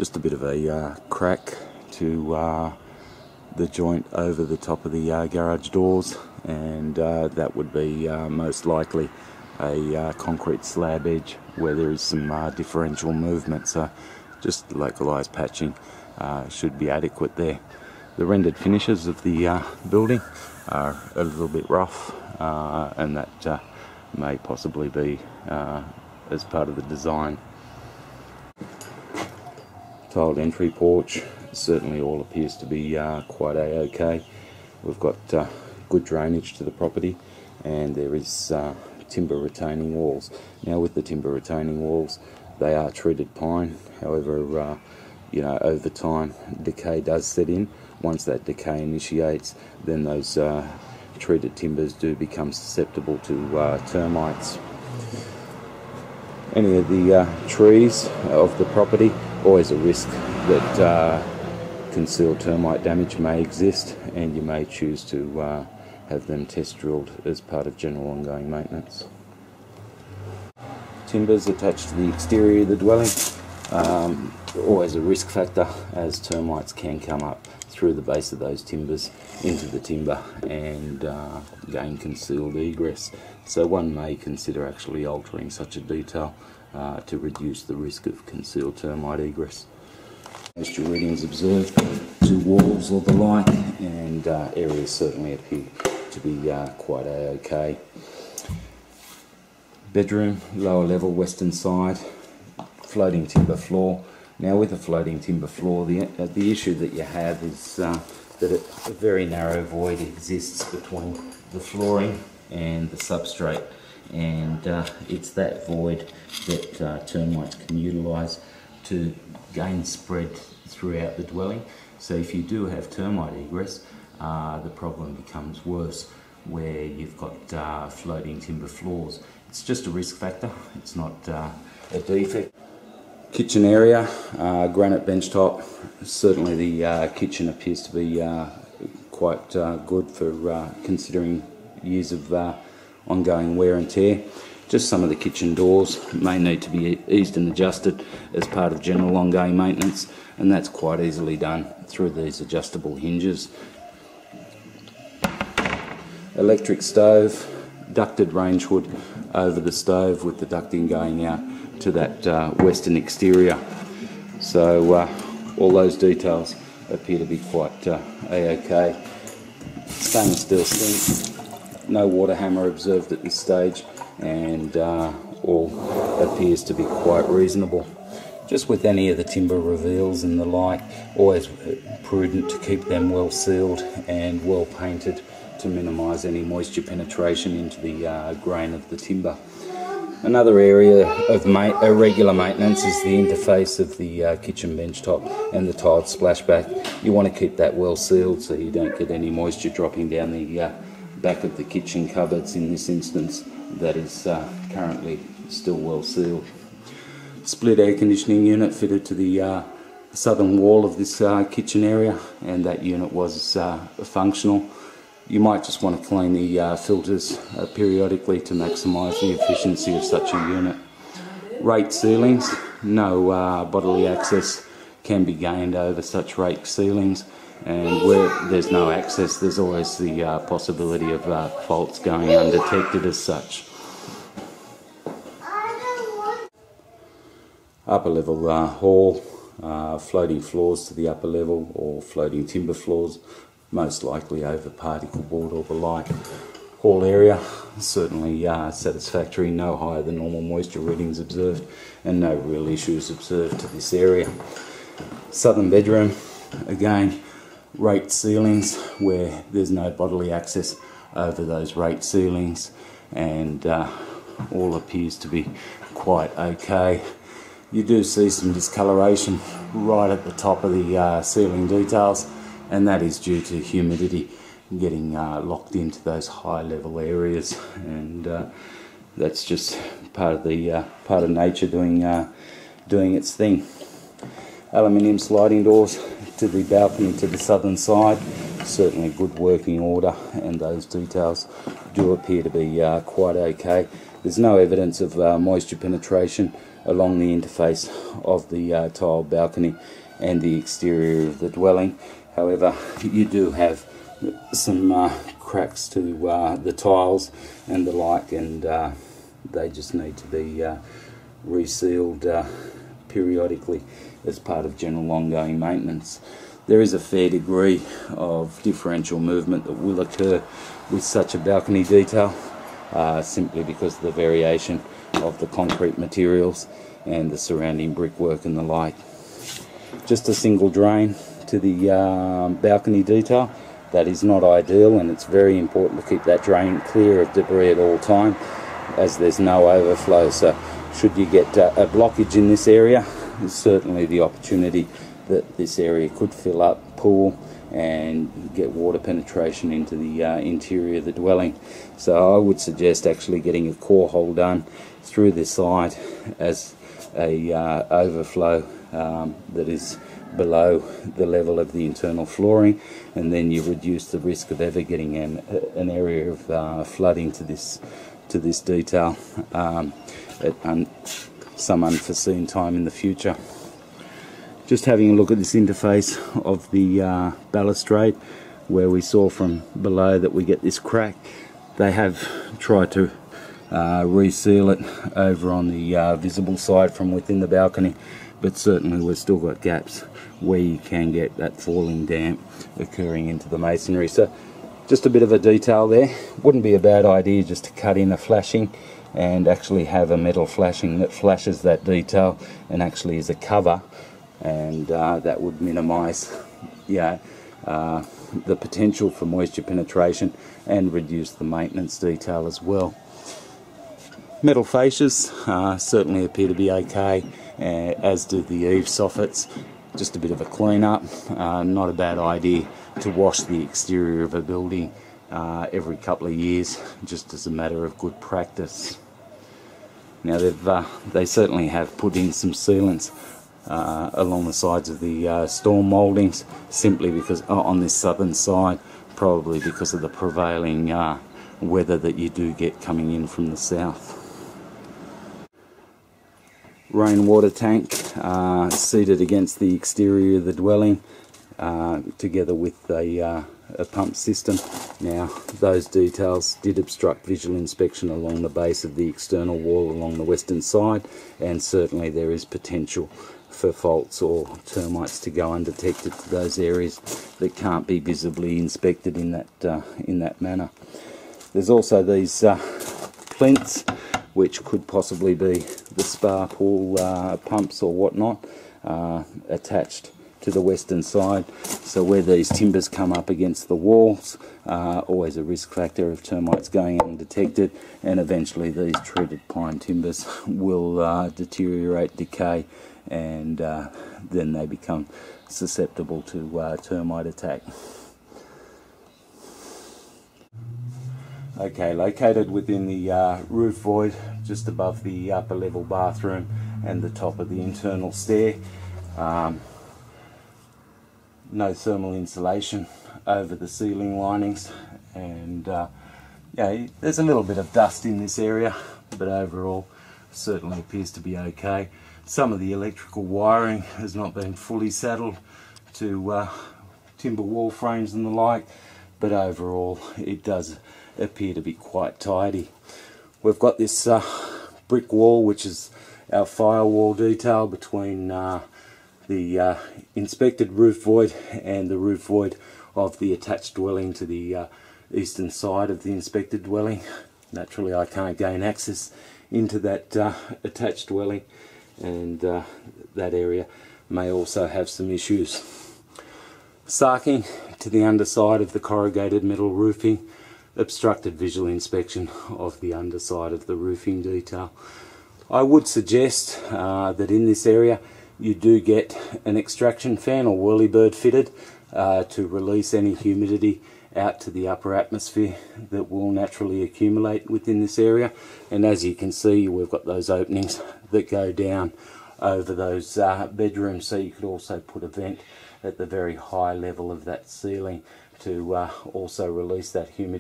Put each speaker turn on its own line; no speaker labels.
Just a bit of a crack to the joint over the top of the garage doors, and that would be most likely a concrete slab edge where there is some differential movement, so just localised patching should be adequate there. The rendered finishes of the building are a little bit rough, and that may possibly be as part of the design. Tiled entry porch, certainly all appears to be quite a-okay. We've got good drainage to the property, and there is timber retaining walls. Now with the timber retaining walls, they are treated pine, however you know, over time decay does set in. Once that decay initiates, then those treated timbers do become susceptible to termites. Any of the trees of the property, always a risk that concealed termite damage may exist, and you may choose to have them test drilled as part of general ongoing maintenance. Timbers attached to the exterior of the dwelling, always a risk factor, as termites can come up through the base of those timbers into the timber and gain concealed egress. So one may consider actually altering such a detail to reduce the risk of concealed termite egress. Moisture readings observed to walls or the like, and areas certainly appear to be quite okay. Bedroom, lower level, western side, floating timber floor. Now with a floating timber floor, the issue that you have is that a very narrow void exists between the flooring and the substrate, and it's that void that termites can utilise to gain spread throughout the dwelling. So if you do have termite egress, the problem becomes worse where you've got floating timber floors. It's just a risk factor, it's not a defect. Kitchen area, granite benchtop. Certainly the kitchen appears to be quite good for considering years of ongoing wear and tear. Just some of the kitchen doors may need to be eased and adjusted as part of general ongoing maintenance, and that's quite easily done through these adjustable hinges. Electric stove, ducted range hood over the stove with the ducting going out to that western exterior. So all those details appear to be quite a-okay. Stainless steel sink, no water hammer observed at this stage, and all appears to be quite reasonable. Just with any of the timber reveals and the like, always prudent to keep them well sealed and well painted to minimise any moisture penetration into the grain of the timber. Another area of regular maintenance is the interface of the kitchen benchtop and the tiled splashback. You want to keep that well sealed so you don't get any moisture dropping down the back of the kitchen cupboards. In this instance, that is currently still well sealed. Split air conditioning unit fitted to the southern wall of this kitchen area, and that unit was functional. You might just want to clean the filters periodically to maximise the efficiency of such a unit. Raked ceilings, no bodily access can be gained over such raked ceilings, and where there's no access, there's always the possibility of faults going undetected as such. Upper level hall, floating floors to the upper level or floating timber floors, most likely over particle board or the like. Hall area, certainly satisfactory, no higher than normal moisture readings observed, and no real issues observed to this area. Southern bedroom, again, raked ceilings where there's no bodily access over those raked ceilings, and all appears to be quite okay. You do see some discoloration right at the top of the ceiling details, and that is due to humidity getting locked into those high level areas, and that's just part of nature doing its thing. Aluminium sliding doors to the balcony to the southern side, certainly good working order, and those details do appear to be quite okay. There's no evidence of moisture penetration along the interface of the tiled balcony and the exterior of the dwelling. However, you do have some cracks to the tiles and the like, and they just need to be resealed periodically as part of general ongoing maintenance. There is a fair degree of differential movement that will occur with such a balcony detail, simply because of the variation of the concrete materials and the surrounding brickwork and the like. Just a single drain to the balcony detail. That is not ideal, and it's very important to keep that drain clear of debris at all time, as there's no overflow. So should you get a blockage in this area, there's certainly the opportunity that this area could fill up, pool, and get water penetration into the interior of the dwelling. So I would suggest actually getting a core hole done through this side as a overflow that is below the level of the internal flooring, and then you reduce the risk of ever getting an area of flooding to this detail at some unforeseen time in the future. Just having a look at this interface of the balustrade, where we saw from below that we get this crack. They have tried to reseal it over on the visible side from within the balcony, but certainly we've still got gaps where you can get that falling damp occurring into the masonry. So just a bit of a detail there. Wouldn't be a bad idea just to cut in a flashing and actually have a metal flashing that flashes that detail and actually is a cover, and that would minimise the potential for moisture penetration and reduce the maintenance detail as well. Metal fascias certainly appear to be okay, as do the eave soffits. Just a bit of a clean up. Not a bad idea to wash the exterior of a building every couple of years, just as a matter of good practice. Now they certainly have put in some sealants along the sides of the storm mouldings, simply because on this southern side, probably because of the prevailing weather that you do get coming in from the south. Rainwater tank seated against the exterior of the dwelling, together with a pump system. Now, those details did obstruct visual inspection along the base of the external wall along the western side, and certainly there is potential for faults or termites to go undetected to those areas that can't be visibly inspected in that manner. There's also these plinths, which could possibly be the spa pool pumps or whatnot, attached to the western side. So where these timbers come up against the walls, always a risk factor of termites going undetected, and eventually these treated pine timbers will deteriorate, decay, and then they become susceptible to termite attack. Okay, located within the roof void, just above the upper level bathroom and the top of the internal stair. No thermal insulation over the ceiling linings, and yeah, there's a little bit of dust in this area, but overall certainly appears to be okay. Some of the electrical wiring has not been fully saddled to timber wall frames and the like, but overall it does appear to be quite tidy. We've got this brick wall, which is our firewall detail between the inspected roof void and the roof void of the attached dwelling to the eastern side of the inspected dwelling. Naturally, I can't gain access into that attached dwelling, and that area may also have some issues. Sarking to the underside of the corrugated metal roofing obstructed visual inspection of the underside of the roofing detail. I would suggest that in this area you do get an extraction fan or whirlybird fitted to release any humidity out to the upper atmosphere that will naturally accumulate within this area. And as you can see, we've got those openings that go down over those bedrooms, so you could also put a vent at the very high level of that ceiling to also release that humidity.